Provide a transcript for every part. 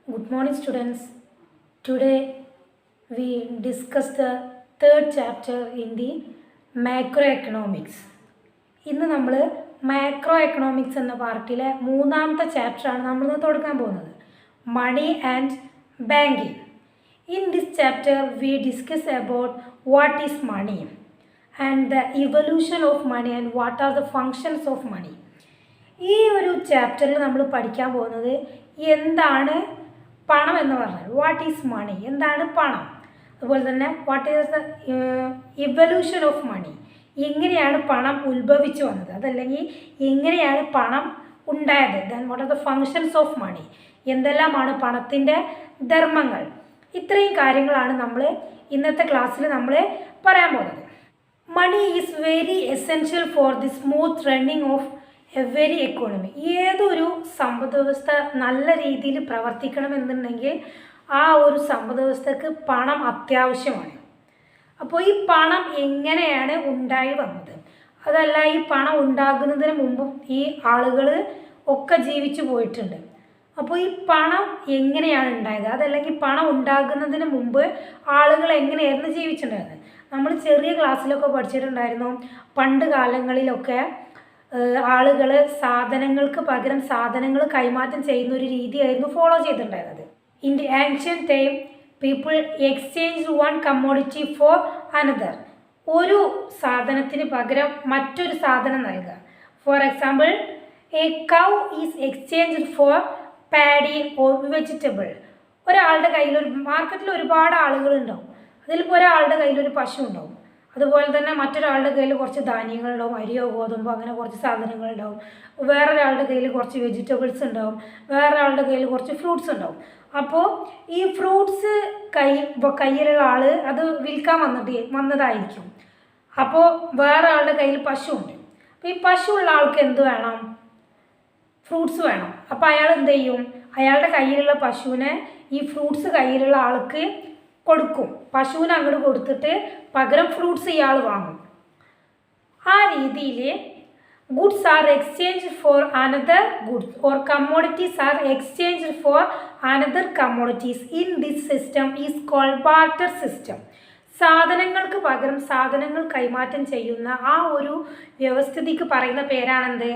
Good morning, students. Today we discuss the third chapter in the macroeconomics. ഇന്ന് നമ്മൾ macro economics എന്ന പാർട്ടിലെ മൂന്നാമത്തെ ചാപ്റ്ററാണ് നമ്മൾ തുടങ്ങാൻ പോകുന്നത്, money and banking. In this chapter we discuss about what is money and the evolution of money and what are the functions of money. ഈ ഒരു ചാപ്റ്ററിൽ നമ്മൾ പഠിക്കാൻ പോകുന്നത് എന്താണ് പണം എന്ന് പറഞ്ഞാൽ, വാട്ട് ഈസ് മണി, എന്താണ് പണം. അതുപോലെ തന്നെ what is the evolution of money, എങ്ങനെയാണ് പണം ഉത്ഭവിച്ചു വന്നത്, അതല്ലെങ്കിൽ എങ്ങനെയാണ് പണം ഉണ്ടായത്. Then what are the functions of money, എന്തെല്ലാമാണ് പണത്തിൻ്റെ ധർമ്മങ്ങൾ. ഇത്രയും കാര്യങ്ങളാണ് നമ്മൾ ഇന്നത്തെ ക്ലാസ്സിൽ നമ്മൾ പറയാൻ പോകുന്നത്. Money is very essential for the smooth running of every economy. ഏതൊരു സമ്പദ് വ്യവസ്ഥ നല്ല രീതിയിൽ പ്രവർത്തിക്കണമെന്നുണ്ടെങ്കിൽ ആ ഒരു സമ്പദ് വ്യവസ്ഥക്ക് പണം അത്യാവശ്യമാണ്. അപ്പോൾ ഈ പണം എങ്ങനെയാണ് ഉണ്ടായി വന്നത്, അതല്ല ഈ പണം ഉണ്ടാകുന്നതിന് മുമ്പും ഈ ആളുകൾ ഒക്കെ ജീവിച്ചു പോയിട്ടുണ്ട്. അപ്പോൾ ഈ പണം എങ്ങനെയാണ് ഉണ്ടായത്, അതല്ലെങ്കിൽ പണം ഉണ്ടാകുന്നതിന് മുമ്പ് ആളുകൾ എങ്ങനെയായിരുന്നു ജീവിച്ചിട്ടുണ്ടായിരുന്നത്. നമ്മൾ ചെറിയ ക്ലാസ്സിലൊക്കെ പഠിച്ചിട്ടുണ്ടായിരുന്നു, പണ്ട് കാലങ്ങളിലൊക്കെ ആളുകൾ സാധനങ്ങൾക്ക് പകരം സാധനങ്ങൾ കൈമാറ്റം ചെയ്യുന്ന ഒരു രീതിയായിരുന്നു ഫോളോ ചെയ്തിട്ടുണ്ടായിരുന്നത്. In the ancient time people exchange one commodity for another. ഒരു സാധനത്തിന് പകരം മറ്റൊരു സാധനം നൽകുക. For example, a cow is exchanged for paddy or vegetable. ഒരാളുടെ കയ്യിൽ മാർക്കറ്റിൽ ഒരുപാട് ആളുകളുണ്ടാവും, അതിലിപ്പോൾ ഒരാളുടെ കയ്യിലൊരു പശു ഉണ്ടാവും, അതുപോലെ തന്നെ മറ്റൊരാളുടെ കയ്യിൽ കുറച്ച് ധാന്യങ്ങളുണ്ടാവും, അരിയോ ഗോതമ്പോ അങ്ങനെ കുറച്ച് സാധനങ്ങളുണ്ടാവും. വേറൊരാളുടെ കയ്യിൽ കുറച്ച് വെജിറ്റബിൾസ് ഉണ്ടാവും, വേറൊരാളുടെ കയ്യിൽ കുറച്ച് ഫ്രൂട്ട്സ് ഉണ്ടാവും. അപ്പോൾ ഈ ഫ്രൂട്ട്സ് കയ്യിലുള്ള ആൾ അത് വിൽക്കാൻ വന്നതായിരിക്കും. അപ്പോൾ വേറെ ആളുടെ കയ്യിൽ പശു ഉണ്ട്. അപ്പോൾ ഈ പശു ഉള്ള ആൾക്ക് എന്ത് വേണം, ഫ്രൂട്ട്സ് വേണം. അപ്പോൾ അയാൾ എന്ത് ചെയ്യും, അയാളുടെ കയ്യിലുള്ള പശുവിനെ ഈ ഫ്രൂട്ട്സ് കയ്യിലുള്ള ആൾക്ക് കൊടുക്കും. പശുവിന് അങ്ങോട്ട് കൊടുത്തിട്ട് പകരം ഫ്രൂട്ട്സ് ഇയാൾ വാങ്ങും. ആ രീതിയിൽ goods are exchange for another goods or commodities are exchange for another commodities. In this system is called barter system. സാധനങ്ങൾക്ക് പകരം സാധനങ്ങൾ കൈമാറ്റം ചെയ്യുന്ന ആ ഒരു വ്യവസ്ഥിതിക്ക് പറയുന്ന പേരാണെന്ത്,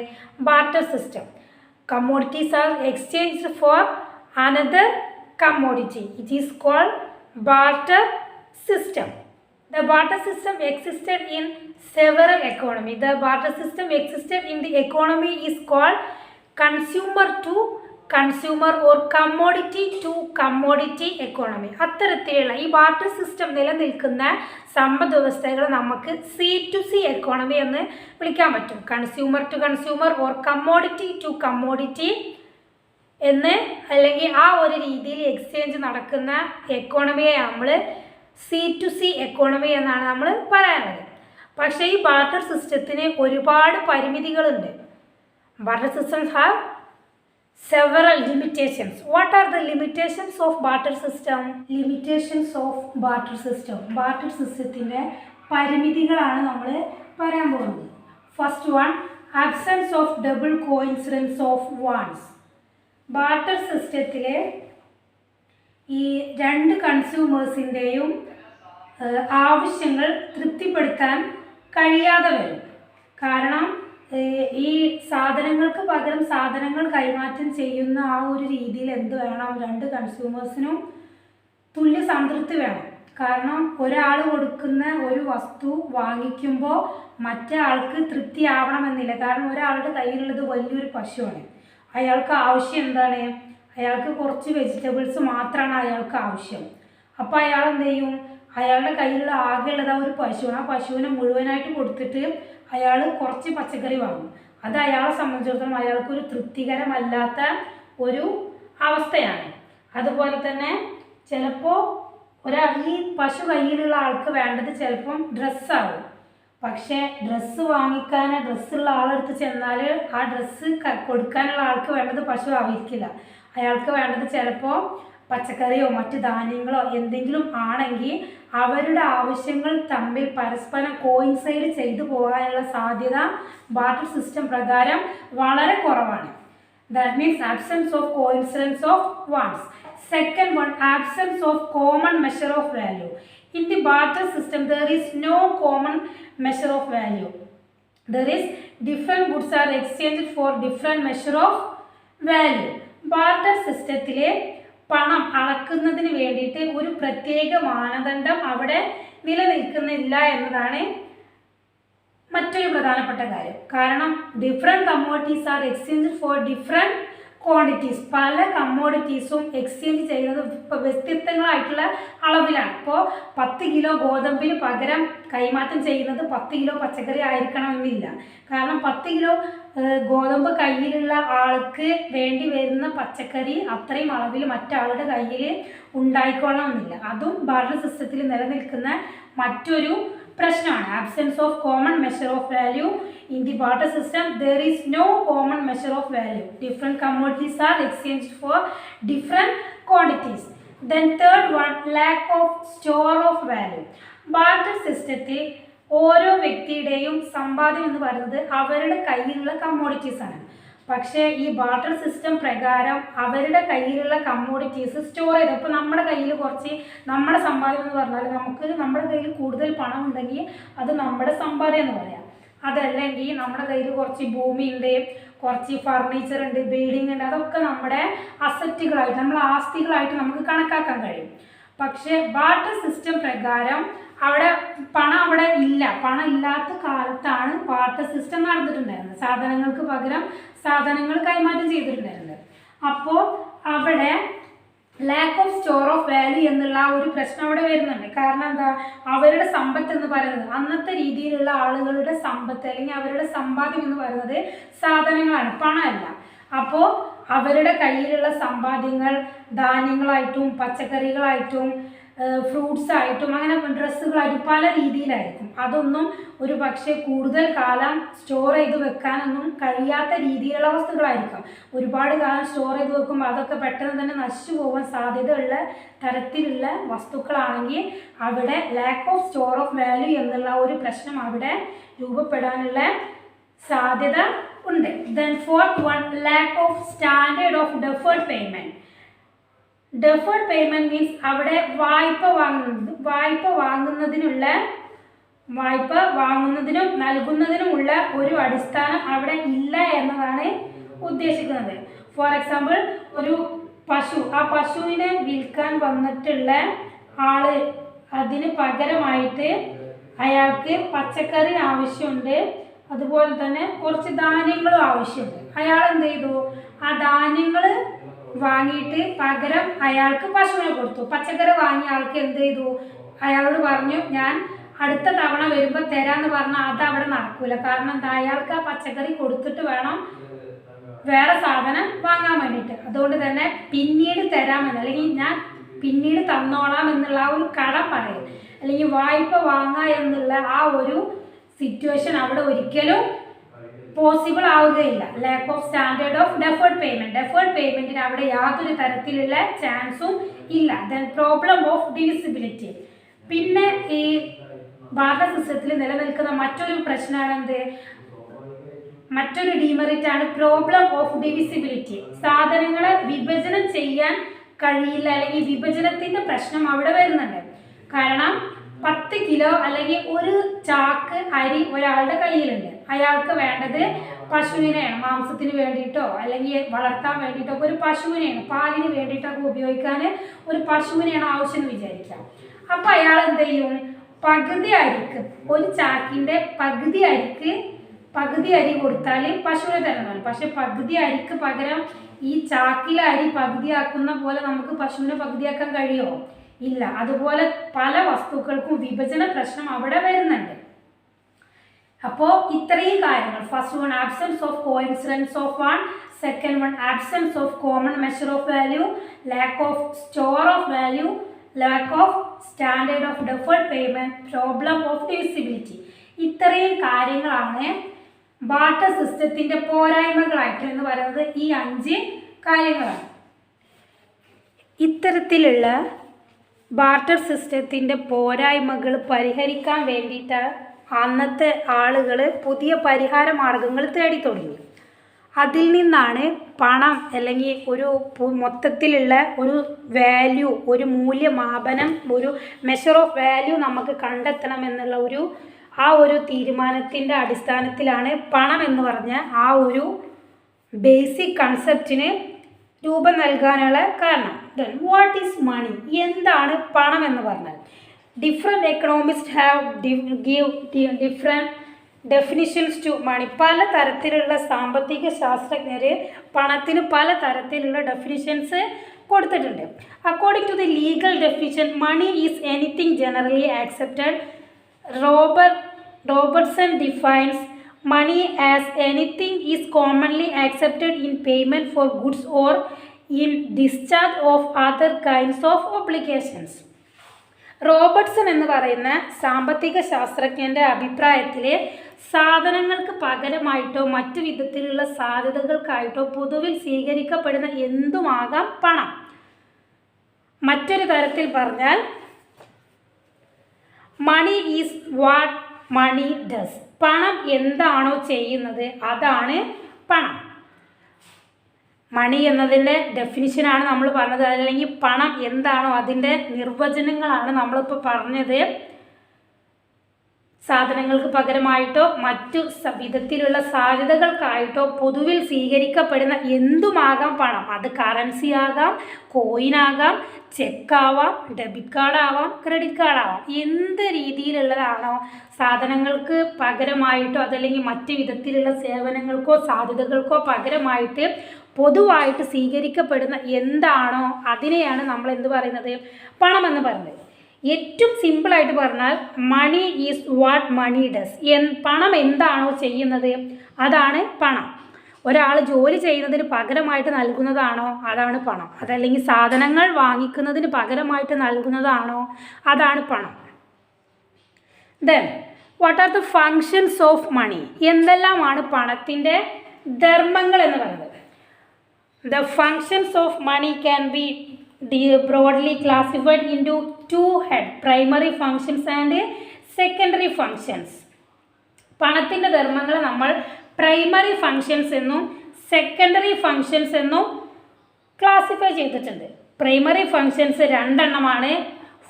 barter system. Commodities are exchange for another commodity. It is called barter system. The barter system existed in several economies. The barter system existed in the economy is called consumer to consumer or commodity to commodity economy. അത്തരത്തിലുള്ള ഈ barter system നിലനിൽക്കുന്ന സമ്പദ് വ്യവസ്ഥകൾ നമുക്ക് C2C economy എന്ന് വിളിക്കാൻ പറ്റും. Consumer to consumer or commodity to commodity എന്ന്, അല്ലെങ്കിൽ ആ ഒരു രീതിയിൽ എക്സ്ചേഞ്ച് നടക്കുന്ന എക്കോണമിയെ നമ്മൾ C2C എക്കോണമി എന്നാണ് നമ്മൾ പറയാനുള്ളത്. പക്ഷേ ഈ ബാർട്ടർ സിസ്റ്റത്തിന് ഒരുപാട് പരിമിതികളുണ്ട്. Barter systems have several limitations. What are the limitations of barter system? Limitations of barter system, barter സിസ്റ്റത്തിൻ്റെ പരിമിതികളാണ് നമ്മൾ പറയാൻ പോകുന്നത്. First one, absence of double coincidence of wants. Barter സിസ്റ്റത്തിൽ ഈ രണ്ട് കൺസ്യൂമേഴ്സിൻ്റെയും ആവശ്യങ്ങൾ തൃപ്തിപ്പെടുത്താൻ കഴിയാതെ വരും. കാരണം ഈ സാധനങ്ങൾക്ക് പകരം സാധനങ്ങൾ കൈമാറ്റം ചെയ്യുന്ന ആ ഒരു രീതിയിൽ എന്ത് വേണം, രണ്ട് കൺസ്യൂമേഴ്സിനും തുല്യ സംതൃപ്തി വേണം. കാരണം ഒരാൾ കൊടുക്കുന്ന ഒരു വസ്തു വാങ്ങിക്കുമ്പോൾ മറ്റേ ആൾക്ക് തൃപ്തിയാവണമെന്നില്ല. കാരണം ഒരാളുടെ കയ്യിലുള്ളത് വലിയൊരു പശുവാണ്, അയാൾക്ക് ആവശ്യം എന്താണ്, അയാൾക്ക് കുറച്ച് വെജിറ്റബിൾസ് മാത്രമാണ് അയാൾക്ക് ആവശ്യം. അപ്പോൾ അയാൾ എന്ത് ചെയ്യും, അയാളുടെ കയ്യിലുള്ള ആകെയുള്ളത് ആ ഒരു പശുവാണ്, ആ പശുവിനെ മുഴുവനായിട്ട് കൊടുത്തിട്ട് അയാൾ കുറച്ച് പച്ചക്കറി വാങ്ങും. അത് അയാളെ സംബന്ധിച്ചിടത്തോളം അയാൾക്കൊരു തൃപ്തികരമല്ലാത്ത ഒരു അവസ്ഥയാണ്. അതുപോലെ തന്നെ ചിലപ്പോൾ ഈ പശു കയ്യിലുള്ള ആൾക്ക് വേണ്ടത് ചിലപ്പം ഡ്രസ്സാവും. പക്ഷേ ഡ്രസ്സ് വാങ്ങിക്കാൻ ഡ്രസ്സുള്ള ആളെടുത്ത് ചെന്നാൽ ആ ഡ്രസ്സ് കൊടുക്കാനുള്ള ആൾക്ക് വേണ്ടത് പശു ആയിരിക്കില്ല. അയാൾക്ക് വേണ്ടത് ചിലപ്പോൾ പച്ചക്കറിയോ മറ്റ് ധാന്യങ്ങളോ എന്തെങ്കിലും ആണെങ്കിൽ അവരുടെ ആവശ്യങ്ങൾ തമ്മിൽ പരസ്പരം കോയിൻസൈഡ് ചെയ്തു പോകാനുള്ള സാധ്യത ബാർട്ടർ സിസ്റ്റം പ്രകാരം വളരെ കുറവാണ്. That means absence of coincidence of wants. Second one, absence of common measure of value. In the barter system, there is no common measure of value. There is different goods are exchanged for different measure of value. Barter സിസ്റ്റത്തിലെ പണം അളക്കുന്നതിന് വേണ്ടിയിട്ട് ഒരു പ്രത്യേക മാനദണ്ഡം അവിടെ നിലനിൽക്കുന്നില്ല എന്നതാണ് മറ്റൊരു പ്രധാനപ്പെട്ട കാര്യം. കാരണം different commodities are exchange for different quantities. പല കമ്മോഡിറ്റീസും എക്സ്ചേഞ്ച് ചെയ്യുന്നത് വ്യത്യസ്തങ്ങളായിട്ടുള്ള അളവിലാണ്. ഇപ്പോൾ 10 കിലോ ഗോതമ്പിന് പകരം കൈമാറ്റം ചെയ്യുന്നത് 10 കിലോ പച്ചക്കറി ആയിരിക്കണമെന്നില്ല. കാരണം 10 കിലോ ഗോതമ്പ് കയ്യിലുള്ള ആൾക്ക് വേണ്ടി വരുന്ന പച്ചക്കറി അത്രയും അളവിൽ മറ്റാളുടെ കയ്യിൽ ഉണ്ടായിക്കൊള്ളണമെന്നില്ല. അതും ബാർട്ടർ സിസ്റ്റത്തിൽ നിലനിൽക്കുന്ന മറ്റൊരു പ്രശ്നമാണ്. Absence of common measure of value. In the barter system there is no common measure of value. Different commodities are exchanged for different quantities. Then third one, lack of store of value. Barter സിസ്റ്റത്തിൽ ഓരോ വ്യക്തിയുടെയും സമ്പാദ്യം എന്ന് പറയുന്നത് അവരുടെ കയ്യിലുള്ള commodities ആണ്. പക്ഷേ ഈ ബാർട്ടർ സിസ്റ്റം പ്രകാരം അവരുടെ കയ്യിലുള്ള കമ്മോഡിറ്റീസ് സ്റ്റോർ ചെയ്ത്, ഇപ്പോൾ നമ്മുടെ കയ്യിൽ കുറച്ച് നമ്മുടെ സമ്പാദ്യം എന്ന് പറഞ്ഞാൽ നമുക്ക് നമ്മുടെ കയ്യിൽ കൂടുതൽ പണം ഉണ്ടെങ്കിൽ അത് നമ്മുടെ സമ്പാദ്യം എന്ന് പറയാം. അതല്ലെങ്കിൽ നമ്മുടെ കയ്യിൽ കുറച്ച് ഭൂമിയുണ്ട്, കുറച്ച് ഫർണിച്ചർ ഉണ്ട്, ബിൽഡിംഗ് ഉണ്ട്, അതൊക്കെ നമ്മുടെ അസറ്റുകളായിട്ട്, നമ്മുടെ ആസ്തികളായിട്ട് നമുക്ക് കണക്കാക്കാൻ കഴിയും. പക്ഷേ ബാർട്ടർ സിസ്റ്റം പ്രകാരം അവിടെ പണം അവിടെ ഇല്ല. പണം ഇല്ലാത്ത കാലത്താണ് ബാർട്ടർ സിസ്റ്റം നടന്നിട്ടുണ്ടായിരുന്നത്. സാധനങ്ങൾക്ക് പകരം സാധനങ്ങൾ കൈമാറ്റം ചെയ്തിട്ടുണ്ടായിരുന്നത്. അപ്പോൾ അവിടെ lakh of store of value എന്നുള്ള ഒരു പ്രശ്നം അവിടെ വരുന്നുണ്ട്. കാരണം എന്താ, അവരുടെ സമ്പത്ത് എന്ന് പറയുന്നത്, അന്നത്തെ രീതിയിലുള്ള ആളുകളുടെ സമ്പത്ത് അല്ലെങ്കിൽ അവരുടെ സമ്പാദ്യം എന്ന് പറയുന്നത് സാധനങ്ങളാണ്, പണമല്ല. അപ്പോൾ അവരുടെ കയ്യിലുള്ള സമ്പാദ്യങ്ങൾ ധാന്യങ്ങളായിട്ടും പച്ചക്കറികളായിട്ടും ഫ്രൂട്ട്സ് ആയിട്ടും അങ്ങനെ ഡ്രസ്സുകളായിട്ടും പല രീതിയിലായിരിക്കും. അതൊന്നും ഒരു പക്ഷേ കൂടുതൽ കാലം സ്റ്റോർ ചെയ്ത് വെക്കാനൊന്നും കഴിയാത്ത രീതിയിലുള്ള വസ്തുക്കളായിരിക്കും. ഒരുപാട് കാലം സ്റ്റോർ ചെയ്ത് വെക്കുമ്പോൾ അതൊക്കെ പെട്ടെന്ന് തന്നെ നശിച്ചു പോകാൻ സാധ്യതയുള്ള തരത്തിലുള്ള വസ്തുക്കളാണെങ്കിൽ അവിടെ lakh of store of value എന്നുള്ള ഒരു പ്രശ്നം അവിടെ രൂപപ്പെടാനുള്ള സാധ്യത ഉണ്ട്. Then fourth one, lack of standard of deferred payment. Deferred payment means അവിടെ വായ്പ വാങ്ങുന്നതിനും നൽകുന്നതിനുമുള്ള ഒരു അടിസ്ഥാനം അവിടെ ഇല്ല എന്നതാണ് ഉദ്ദേശിക്കുന്നത്. ഫോർ എക്സാമ്പിൾ, ഒരു പശു, ആ പശുവിനെ വിൽക്കാൻ വന്നിട്ടുള്ള ആള് അതിന് പകരമായിട്ട് അയാൾക്ക് പച്ചക്കറി ആവശ്യമുണ്ട്, അതുപോലെ തന്നെ കുറച്ച് ധാന്യങ്ങളും ആവശ്യമുണ്ട്. അയാൾ എന്ത് ചെയ്തു, ആ ധാന്യങ്ങൾ വാങ്ങിയിട്ട് പകരം അയാൾക്ക് പശുവിനെ കൊടുത്തു. പച്ചക്കറി വാങ്ങിയ ആൾക്ക് എന്ത് ചെയ്തു, അയാളോട് പറഞ്ഞു ഞാൻ അടുത്ത തവണ വരുമ്പോൾ തരാമെന്ന് പറഞ്ഞാൽ അത് അവിടെ നടക്കൂല. കാരണം എന്താ, അയാൾക്ക് ആ പച്ചക്കറി കൊടുത്തിട്ട് വേണം വേറെ സാധനം വാങ്ങാൻ വേണ്ടിയിട്ട്. അതുകൊണ്ട് തന്നെ പിന്നീട് തരാമെന്ന്, അല്ലെങ്കിൽ ഞാൻ പിന്നീട് തന്നോളാം എന്നുള്ള ആ ഒരു കടം പറയും, അല്ലെങ്കിൽ വായ്പ വാങ്ങുക എന്നുള്ള ആ ഒരു സിറ്റുവേഷൻ അവിടെ ഒരിക്കലും പോസിബിൾ ആവുകയില്ല. Lack of standard of deferred payment. Deferred പേയ്മെൻറ്റിന് അവിടെ യാതൊരു തരത്തിലുള്ള ചാൻസും ഇല്ല. Then problem of divisibility. പിന്നെ ഈ ബാർട്ടർ സിസ്റ്റത്തിൽ നിലനിൽക്കുന്ന മറ്റൊരു പ്രശ്നമാണ് എന്ത്, മറ്റൊരു ഡീമെറിറ്റ് ആണ് പ്രോബ്ലം ഓഫ് ഡിവിസിബിലിറ്റി. സാധനങ്ങളെ വിഭജനം ചെയ്യാൻ കഴിയില്ല, അല്ലെങ്കിൽ വിഭജനത്തിൻ്റെ പ്രശ്നം അവിടെ വരുന്നുണ്ട്. കാരണം 10 കിലോ അല്ലെങ്കിൽ ഒരു ചാക്ക് അരി ഒരാളുടെ കയ്യിലുണ്ട്. അയാൾക്ക് വേണ്ടത് പശുവിനെയാണ്, മാംസത്തിന് വേണ്ടിയിട്ടോ അല്ലെങ്കിൽ വളർത്താൻ വേണ്ടിയിട്ടോ ഒരു പശുവിനെയാണ്, പാലിന് വേണ്ടിയിട്ടൊക്കെ ഉപയോഗിക്കാൻ ഒരു പശുവിനെയാണ് ആവശ്യം എന്ന് വിചാരിക്കാം. അപ്പോൾ അയാൾ എന്ത് ചെയ്യും, പകുതി അരിക്ക്, ഒരു ചാക്കിൻ്റെ പകുതി അരി കൊടുത്താൽ പശുവിനെ തരുന്നതാണ്. പക്ഷെ പകുതി അരിക്ക് പകരം ഈ ചാക്കിലെ അരി പകുതിയാക്കുന്ന പോലെ നമുക്ക് പശുവിനെ പകുതിയാക്കാൻ കഴിയുമോ? ഇല്ല. അതുപോലെ പല വസ്തുക്കൾക്കും വിഭജന പ്രശ്നം അവിടെ വരുന്നുണ്ട്. അപ്പോൾ ഇത്രയും കാര്യങ്ങൾ, first one absence of coincidence of one, second one absence of common measure of value, lack of store of value, lack of standard of deferred payment, problem of divisibility. ഇത്രയും കാര്യങ്ങളാണ് ബാർട്ടർ സിസ്റ്റത്തിൻ്റെ പോരായ്മകളായിട്ട് എന്ന് പറയുന്നത്. ഈ 5 കാര്യങ്ങളാണ്. ഇത്തരത്തിലുള്ള ബാർട്ടർ സിസ്റ്റത്തിൻ്റെ പോരായ്മകൾ പരിഹരിക്കാൻ വേണ്ടിയിട്ട് അന്നത്തെ ആളുകൾ പുതിയ പരിഹാര മാർഗങ്ങൾ തേടി തുടങ്ങി. അതിൽ നിന്നാണ് പണം അല്ലെങ്കിൽ ഒരു മൊത്തത്തിലുള്ള ഒരു വാല്യൂ, ഒരു മൂല്യമാപനം, ഒരു മെഷർ ഓഫ് വാല്യൂ നമുക്ക് കണ്ടെത്തണം എന്നുള്ള ആ ഒരു തീരുമാനത്തിൻ്റെ അടിസ്ഥാനത്തിലാണ് പണം എന്ന് പറഞ്ഞ ആ ഒരു ബേസിക് കൺസെപ്റ്റിന് രൂപം നൽകാനുള്ള കാരണം. Then what is money? എന്താണ് പണം എന്ന് പറഞ്ഞാൽ? Different economist have give different definitions to money. പല തരത്തിലുള്ള സാമ്പത്തിക ശാസ്ത്രജ്ഞർ പണത്തിന് പല തരത്തിലുള്ള ഡെഫിനിഷൻസ് കൊടുത്തിട്ടുണ്ട്. According to the legal definition, money is anything generally accepted. Robertson defines money as anything is commonly accepted in payment for goods or in discharge of other kinds of obligations. Robertson എന്ന് പറയുന്ന സാമ്പത്തിക ശാസ്ത്രജ്ഞൻ്റെ അഭിപ്രായത്തിൽ സാധനങ്ങൾക്ക് പകരമായിട്ടോ മറ്റു വിധത്തിലുള്ള സാധ്യതകൾക്കായിട്ടോ പൊതുവിൽ സ്വീകരിക്കപ്പെടുന്ന എന്തുമാകാം പണം. മറ്റൊരു തരത്തിൽ പറഞ്ഞാൽ money is what money does. പണം എന്താണോ ചെയ്യുന്നത് അതാണ് പണം. മണി എന്നതിൻ്റെ ഡെഫിനിഷനാണ് നമ്മൾ പറഞ്ഞത്, അല്ലെങ്കിൽ പണം എന്താണോ അതിൻ്റെ നിർവചനങ്ങളാണ് നമ്മളിപ്പോൾ പറഞ്ഞത്. സാധനങ്ങൾക്ക് പകരമായിട്ടോ മറ്റു വിധത്തിലുള്ള സാധ്യതകൾക്കായിട്ടോ പൊതുവിൽ സ്വീകരിക്കപ്പെടുന്ന എന്തുമാകാം പണം. അത് കറൻസി ആകാം, കോയിനാകാം, ചെക്കാവാം, ഡെബിറ്റ് കാർഡാവാം, ക്രെഡിറ്റ് കാർഡാവാം. എന്ത് രീതിയിലുള്ളതാണോ സാധനങ്ങൾക്ക് പകരമായിട്ടോ അതല്ലെങ്കിൽ മറ്റു വിധത്തിലുള്ള സേവനങ്ങൾക്കോ സാധ്യതകൾക്കോ പകരമായിട്ട് പൊതുവായിട്ട് സ്വീകരിക്കപ്പെടുന്ന എന്താണോ അതിനെയാണ് നമ്മൾ എന്ത് പറയുന്നത്? പണം എന്ന് പറയുന്നത്. ഏറ്റവും സിമ്പിളായിട്ട് പറഞ്ഞാൽ money is what money does. പണം എന്താണോ ചെയ്യുന്നത് അതാണ് പണം. ഒരാൾ ജോലി ചെയ്യുന്നതിന് പകരമായിട്ട് നൽകുന്നതാണോ അതാണ് പണം. അതല്ലെങ്കിൽ സാധനങ്ങൾ വാങ്ങിക്കുന്നതിന് പകരമായിട്ട് നൽകുന്നതാണോ അതാണ് പണം. Then what are the functions of money? എന്തെല്ലാമാണ് പണത്തിൻ്റെ ധർമ്മങ്ങൾ എന്ന് പറയുന്നത്? The functions of money can be broadly classified into two head primary functions and secondary functions. പണത്തിൻ്റെ ധർമ്മങ്ങൾ നമ്മൾ പ്രൈമറി ഫങ്ഷൻസ് എന്നും സെക്കൻഡറി ഫങ്ഷൻസ് എന്നും ക്ലാസിഫൈ ചെയ്തിട്ടുണ്ട്. പ്രൈമറി ഫങ്ഷൻസ് രണ്ടെണ്ണമാണ്.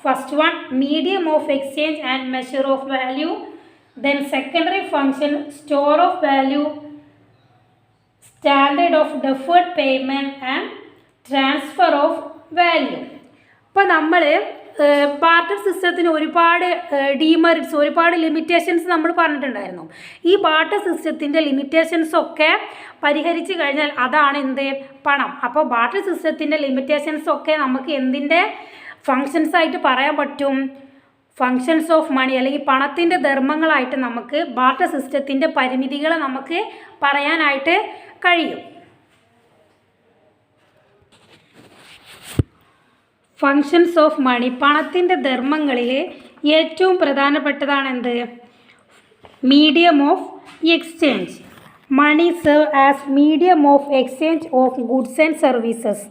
First one medium of exchange and measure of value. Then secondary function store of value, standard of deferred payment and transfer of value. ഇപ്പോൾ നമ്മൾ barter സിസ്റ്റത്തിന് ഒരുപാട് demerits, ഒരുപാട് limitations നമ്മൾ പറഞ്ഞിട്ടുണ്ടായിരുന്നു. ഈ ബാർട്ടർ സിസ്റ്റത്തിൻ്റെ ലിമിറ്റേഷൻസ് ഒക്കെ പരിഹരിച്ച് കഴിഞ്ഞാൽ അതാണ് എന്ത്? പണം. അപ്പോൾ ബാർട്ടർ സിസ്റ്റത്തിൻ്റെ ലിമിറ്റേഷൻസ് ഒക്കെ നമുക്ക് എന്തിൻ്റെ ഫങ്ഷൻസ് ആയിട്ട് പറയാൻ പറ്റും? ഫങ്ഷൻസ് ഓഫ് മണി അല്ലെങ്കിൽ പണത്തിൻ്റെ ധർമ്മങ്ങളായിട്ട് നമുക്ക് ബാർട്ടർ സിസ്റ്റത്തിൻ്റെ പരിമിതികളെ നമുക്ക് പറയാനായിട്ട് കഴിയും. ഫങ്ഷൻസ് ഓഫ് മണി, പണത്തിൻ്റെ ധർമ്മങ്ങളിൽ ഏറ്റവും പ്രധാനപ്പെട്ടതാണ് എന്ത്? Medium of exchange. Money serve as medium of exchange of goods and services.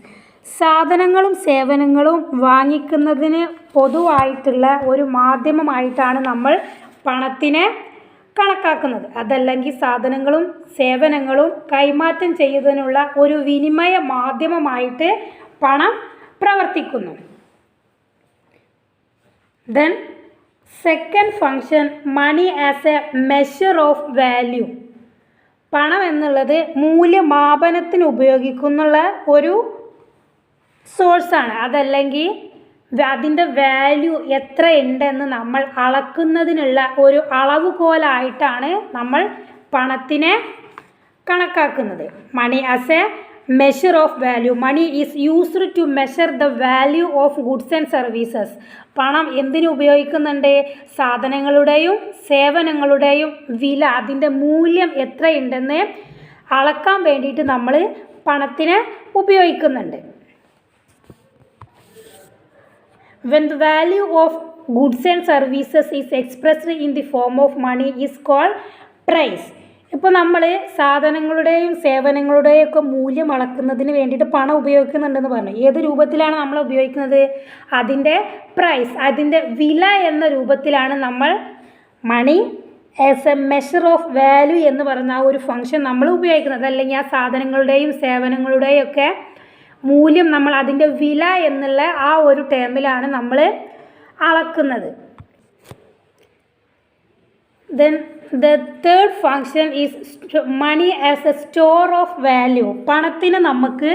സാധനങ്ങളും സേവനങ്ങളും വാങ്ങിക്കുന്നതിന് പൊതുവായിട്ടുള്ള ഒരു മാധ്യമമായിട്ടാണ് നമ്മൾ പണത്തിനെ കണക്കാക്കുന്നത്. അതല്ലെങ്കിൽ സാധനങ്ങളും സേവനങ്ങളും കൈമാറ്റം ചെയ്യുന്നതിനുള്ള ഒരു വിനിമയ മാധ്യമമായിട്ട് പണം പ്രവർത്തിക്കുന്നു. Then second function money as a measure of value. പണം എന്നുള്ളത് മൂല്യമാപനത്തിന് ഉപയോഗിക്കുന്നുള്ള ഒരു സോഴ്സാണ്. അതല്ലെങ്കിൽ അതിൻ്റെ വാല്യൂ എത്ര ഉണ്ടെന്ന് നമ്മൾ അളക്കുന്നതിനുള്ള ഒരു അളവുകോലായിട്ടാണ് നമ്മൾ പണത്തിനെ കണക്കാക്കുന്നത്. Money as a measure of value. Money is used to measure the value of goods and services. പണം എന്തിനു ഉപയോഗിക്കുന്നുണ്ട്? സാധനങ്ങളുടെയും സേവനങ്ങളുടെയും വില, അതിൻ്റെ മൂല്യം എത്രയുണ്ടെന്ന് അളക്കാൻ വേണ്ടിയിട്ട് നമ്മൾ പണത്തിനെ ഉപയോഗിക്കുന്നുണ്ട്. When the value of goods and services is expressed in the form of money is called price. ഇപ്പോൾ നമ്മൾ സാധനങ്ങളുടെയും സേവനങ്ങളുടെയും ഒക്കെ മൂല്യം അളക്കുന്നതിന് വേണ്ടിയിട്ട് പണം ഉപയോഗിക്കുന്നുണ്ടെന്ന് പറഞ്ഞു. ഏത് രൂപത്തിലാണ് നമ്മൾ ഉപയോഗിക്കുന്നത്? അതിൻ്റെ പ്രൈസ്, അതിൻ്റെ വില എന്ന രൂപത്തിലാണ് നമ്മൾ money as a measure of value എന്ന് പറയുന്ന ആ ഒരു ഫംഗ്ഷൻ നമ്മൾ ഉപയോഗിക്കുന്നത്, അല്ലെങ്കിൽ ആ സാധനങ്ങളുടെയും സേവനങ്ങളുടെയും ഒക്കെ മൂല്യം നമ്മൾ അതിൻ്റെ വില എന്നുള്ള ആ ഒരു ടേമിലാണ് നമ്മൾ അളക്കുന്നത്. Then the third function is money as a store of value. പണത്തിന് നമുക്ക്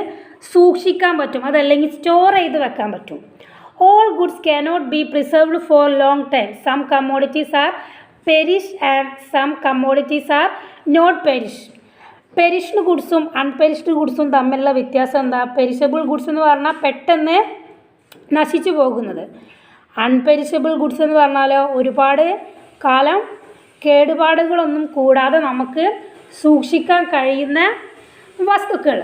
സൂക്ഷിക്കാൻ പറ്റും, അതല്ലെങ്കിൽ സ്റ്റോർ ചെയ്ത് വെക്കാൻ പറ്റും. All goods cannot be preserved for long time. Some commodities are perish and some commodities are not perish. Perished ഗുഡ്സും unperished ഗുഡ്സും തമ്മിലുള്ള വ്യത്യാസം എന്താ? പെരിഷബിൾ ഗുഡ്സ് എന്ന് പറഞ്ഞാൽ പെട്ടെന്ന് നശിച്ചു പോകുന്നത്. അൺപെരിഷബിൾ ഗുഡ്സ് എന്ന് പറഞ്ഞാലോ ഒരുപാട് കാലം കേടുപാടുകളൊന്നും കൂടാതെ നമുക്ക് സൂക്ഷിക്കാൻ കഴിയുന്ന വസ്തുക്കൾ.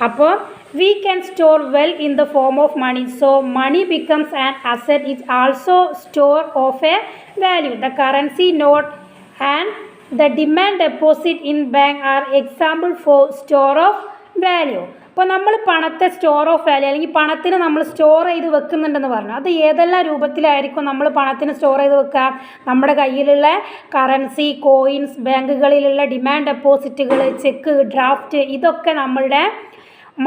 അപ്പോൾ we can store well in the form of money. So money becomes an asset. It's also store of a value. The currency note and the demand deposit in bank are example for store of value. അപ്പോൾ നമ്മൾ പണത്തെ store of value അല്ലെങ്കിൽ പണത്തിന് നമ്മൾ store ചെയ്ത് വെക്കുന്നുണ്ടെന്ന് പറഞ്ഞു. അത് ഏതെല്ലാം രൂപത്തിലായിരിക്കും നമ്മൾ പണത്തിന് സ്റ്റോർ ചെയ്ത് വെക്കുക? നമ്മുടെ കയ്യിലുള്ള കറൻസി, കോയിൻസ്, ബാങ്കുകളിലുള്ള ഡിമാൻഡ് ഡെപ്പോസിറ്റുകൾ, ചെക്ക്, ഡ്രാഫ്റ്റ്, ഇതൊക്കെ നമ്മളുടെ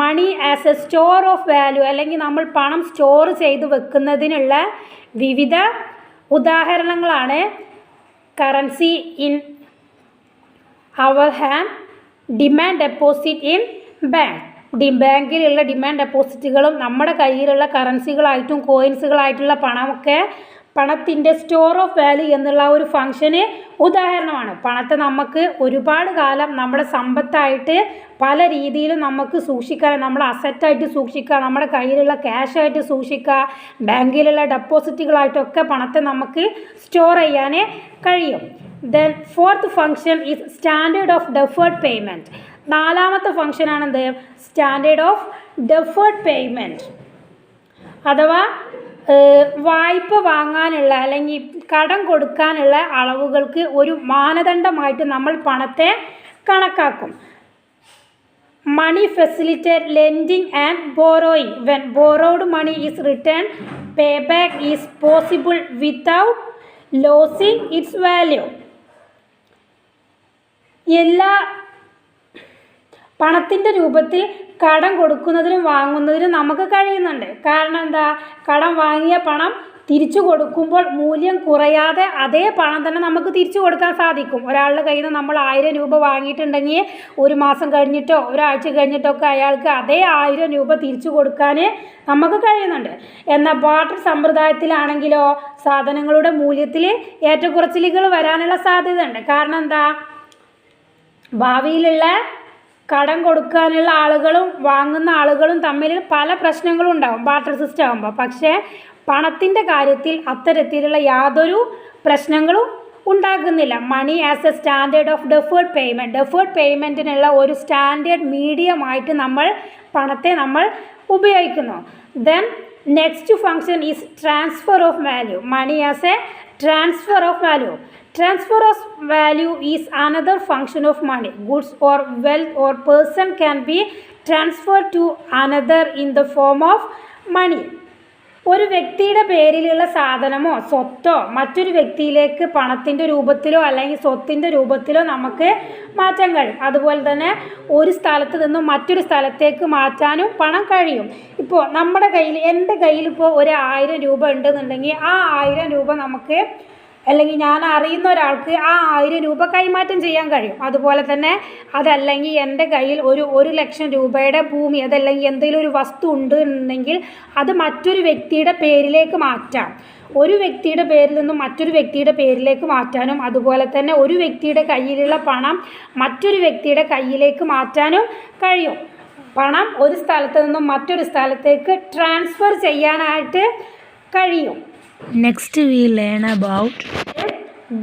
money as a store of value അല്ലെങ്കിൽ നമ്മൾ പണം സ്റ്റോർ ചെയ്ത് വെക്കുന്നതിനുള്ള വിവിധ ഉദാഹരണങ്ങളാണ് currency in our hand, demand deposit in bank. ബാങ്കിലുള്ള ഡിമാൻഡ് ഡെപ്പോസിറ്റുകളും നമ്മുടെ കയ്യിലുള്ള കറൻസികളായിട്ടും കോയിൻസുകളായിട്ടുള്ള പണമൊക്കെ പണത്തിൻ്റെ സ്റ്റോർ ഓഫ് വാല്യൂ എന്നുള്ള ഒരു ഫംഗ്ഷന് ഉദാഹരണമാണ്. പണത്തെ നമുക്ക് ഒരുപാട് കാലം നമ്മുടെ സമ്പത്തായിട്ട് പല രീതിയിലും നമുക്ക് സൂക്ഷിക്കാൻ, നമ്മുടെ അസറ്റായിട്ട് സൂക്ഷിക്കുക, നമ്മുടെ കയ്യിലുള്ള ക്യാഷായിട്ട് സൂക്ഷിക്കുക, ബാങ്കിലുള്ള ഡെപ്പോസിറ്റുകളായിട്ടൊക്കെ പണത്തെ നമുക്ക് സ്റ്റോർ ചെയ്യാൻ കഴിയും. Then fourth function is standard of deferred payment. നാലാമത്തെ ഫംഗ്ഷനാണ് എന്ത്? Standard of deferred payment. അഥവാ വായ്പ വാങ്ങാനുള്ള അല്ലെങ്കിൽ കടം കൊടുക്കാനുള്ള അളവുകൾക്ക് ഒരു മാനദണ്ഡമായിട്ട് നമ്മൾ പണത്തെ കണക്കാക്കും. Money facilitate lending and borrowing. When borrowed money is return, pay back is possible without losing its value. എല്ലാ പണത്തിൻ്റെ രൂപത്തിൽ കടം കൊടുക്കുന്നതിനും വാങ്ങുന്നതിനും നമുക്ക് കഴിയുന്നുണ്ട്. കാരണം എന്താ? കടം വാങ്ങിയ പണം തിരിച്ചു കൊടുക്കുമ്പോൾ മൂല്യം കുറയാതെ അതേ പണം തന്നെ നമുക്ക് തിരിച്ചു കൊടുക്കാൻ സാധിക്കും. ഒരാളുടെ കയ്യിൽ നിന്ന് നമ്മൾ 1000 രൂപ വാങ്ങിയിട്ടുണ്ടെങ്കിൽ ഒരു മാസം കഴിഞ്ഞിട്ടോ ഒരാഴ്ച കഴിഞ്ഞിട്ടൊക്കെ അയാൾക്ക് അതേ 1000 രൂപ തിരിച്ചു കൊടുക്കാൻ നമുക്ക് കഴിയുന്നുണ്ട്. എന്നാൽ ബാർട്ടർ സമ്പ്രദായത്തിലാണെങ്കിലോ സാധനങ്ങളുടെ മൂല്യത്തിൽ ഏറ്റക്കുറച്ചിലുകൾ വരാനുള്ള സാധ്യതയുണ്ട്. കാരണം എന്താ? ഭാവിയിലുള്ള കടം കൊടുക്കാനുള്ള ആളുകളും വാങ്ങുന്ന ആളുകളും തമ്മിൽ പല പ്രശ്നങ്ങളും ഉണ്ടാകും ബാർട്ടർ സിസ്റ്റം ആകുമ്പോൾ. പക്ഷേ പണത്തിൻ്റെ കാര്യത്തിൽ അത്തരത്തിലുള്ള യാതൊരു പ്രശ്നങ്ങളും ഉണ്ടാകുന്നില്ല. Money as a standard of deferred payment. Deferred പേയ്മെൻറ്റിനുള്ള ഒരു സ്റ്റാൻഡേർഡ് മീഡിയമായിട്ട് നമ്മൾ പണത്തെ നമ്മൾ ഉപയോഗിക്കുന്നു. Then next function is transfer of value. Money as a transfer of value. Transfer of value is another function of money. Goods or wealth or person can be transferred to another in the form of money. ഒരു വ്യക്തിയുടെ പേരിലുള്ള സാധനമോ സ്വത്തോ മറ്റൊരു വ്യക്തിയിലേക്ക് പണത്തിൻ്റെ രൂപത്തിലോ അല്ലെങ്കിൽ സ്വത്തിൻ്റെ രൂപത്തിലോ നമുക്ക് മാറ്റാൻ കഴിയും. അതുപോലെ തന്നെ ഒരു സ്ഥലത്ത് നിന്നും മറ്റൊരു സ്ഥലത്തേക്ക് മാറ്റാനും പണം കഴിയും. ഇപ്പോൾ നമ്മുടെ കയ്യിൽ, എൻ്റെ കയ്യിൽ ഇപ്പോൾ ഒരു 1000 രൂപ ഉണ്ടെന്നുണ്ടെങ്കിൽ ആ 1000 രൂപ നമുക്ക് അല്ലെങ്കിൽ ഞാൻ അറിയുന്ന ഒരാൾക്ക് ആ 1000 രൂപ കൈമാറ്റം ചെയ്യാൻ കഴിയും. അതുപോലെ തന്നെ അതല്ലെങ്കിൽ എൻ്റെ കയ്യിൽ ഒരു 1,00,000 രൂപയുടെ ഭൂമി അതല്ലെങ്കിൽ എന്തെങ്കിലും ഒരു വസ്തു ഉണ്ട് എന്നുണ്ടെങ്കിൽ അത് മറ്റൊരു വ്യക്തിയുടെ പേരിലേക്ക് മാറ്റാം. ഒരു വ്യക്തിയുടെ പേരിൽ നിന്നും മറ്റൊരു വ്യക്തിയുടെ പേരിലേക്ക് മാറ്റാനും അതുപോലെ തന്നെ ഒരു വ്യക്തിയുടെ കയ്യിലുള്ള പണം മറ്റൊരു വ്യക്തിയുടെ കയ്യിലേക്ക് മാറ്റാനും കഴിയും. പണം ഒരു സ്ഥലത്ത് നിന്നും മറ്റൊരു സ്ഥലത്തേക്ക് ട്രാൻസ്ഫർ ചെയ്യാനായിട്ട് കഴിയും. Next we learn about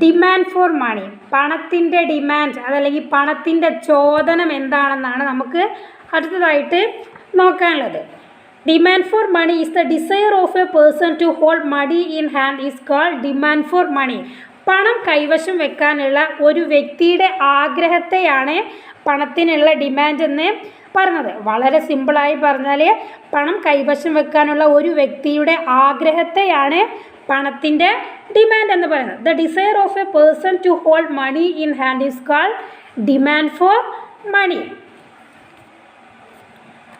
demand for money. പണത്തിൻ്റെ ഡിമാൻഡ് അതല്ലെങ്കിൽ പണത്തിൻ്റെ ചോദനം എന്താണെന്നാണ് നമുക്ക് അടുത്തതായിട്ട് നോക്കാനുള്ളത്. Demand for money is the desire of a person to hold money in hand is called demand for money. പണം കൈവശം വെക്കാനുള്ള ഒരു വ്യക്തിയുടെ ആഗ്രഹത്തെയാണ് പണത്തിനുള്ള ഡിമാൻഡ് എന്ന് പറഞ്ഞത്. വളരെ സിമ്പിളായി പറഞ്ഞാൽ പണം കൈവശം വെക്കാനുള്ള ഒരു വ്യക്തിയുടെ ആഗ്രഹത്തെയാണ് പണത്തിൻ്റെ ഡിമാൻഡ് എന്ന് പറയുന്നത്. The desire of a person to hold money in hand is called demand for money.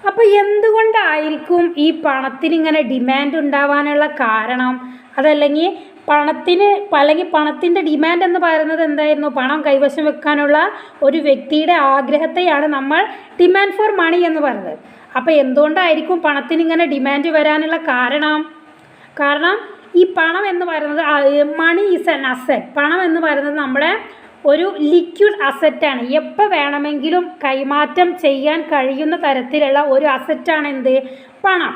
അപ്പോൾ എന്തുകൊണ്ടായിരിക്കും ഈ പണത്തിന് ഇങ്ങനെ ഡിമാൻഡ് ഉണ്ടാവാനുള്ള കാരണം? അതല്ലെങ്കിൽ പണത്തിൻ്റെ ഡിമാൻഡ് എന്ന് പറയുന്നത് എന്തായിരുന്നു? പണം കൈവശം വെക്കാനുള്ള ഒരു വ്യക്തിയുടെ ആഗ്രഹത്തെയാണ് നമ്മൾ ഡിമാൻഡ് ഫോർ മണി എന്ന് പറയുന്നത്. അപ്പോൾ എന്തുകൊണ്ടായിരിക്കും പണത്തിന് ഇങ്ങനെ ഡിമാൻഡ് വരാനുള്ള കാരണം ഈ പണം എന്ന് പറയുന്നത്, മണി ഈസ് ആൻ അസറ്റ്. പണം എന്ന് പറയുന്നത് നമ്മുടെ ഒരു ലിക്വിഡ് അസറ്റാണ്. എപ്പോൾ വേണമെങ്കിലും കൈമാറ്റം ചെയ്യാൻ കഴിയുന്ന തരത്തിലുള്ള ഒരു അസറ്റാണ് എന്ത്? പണം.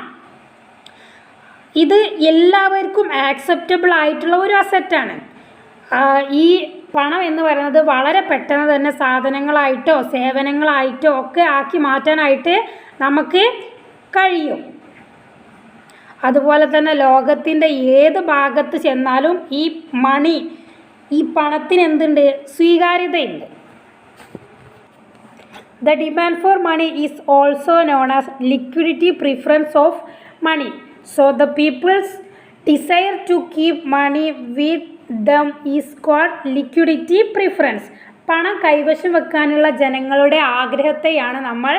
ഇത് എല്ലാവർക്കും ആക്സെപ്റ്റബിൾ ആയിട്ടുള്ള ഒരു അസറ്റാണ്. ഈ പണം എന്ന് പറയുന്നത് വളരെ പെട്ടെന്ന് തന്നെ സാധനങ്ങളായിട്ടോ സേവനങ്ങളായിട്ടോ ഒക്കെ ആക്കി മാറ്റാനായിട്ട് നമുക്ക് കഴിയും. അതുപോലെ തന്നെ ലോകത്തിൻ്റെ ഏത് ഭാഗത്ത് ചെന്നാലും ഈ പണത്തിന് എന്തുണ്ട്? സ്വീകാര്യതയുണ്ട്. The demand for money is also known as liquidity preference of money. So the people's desire to keep money with them is called liquidity preference. പണം കൈവശം വെക്കാനുള്ള ജനങ്ങളുടെ ആഗ്രഹത്തെയാണ് നമ്മൾ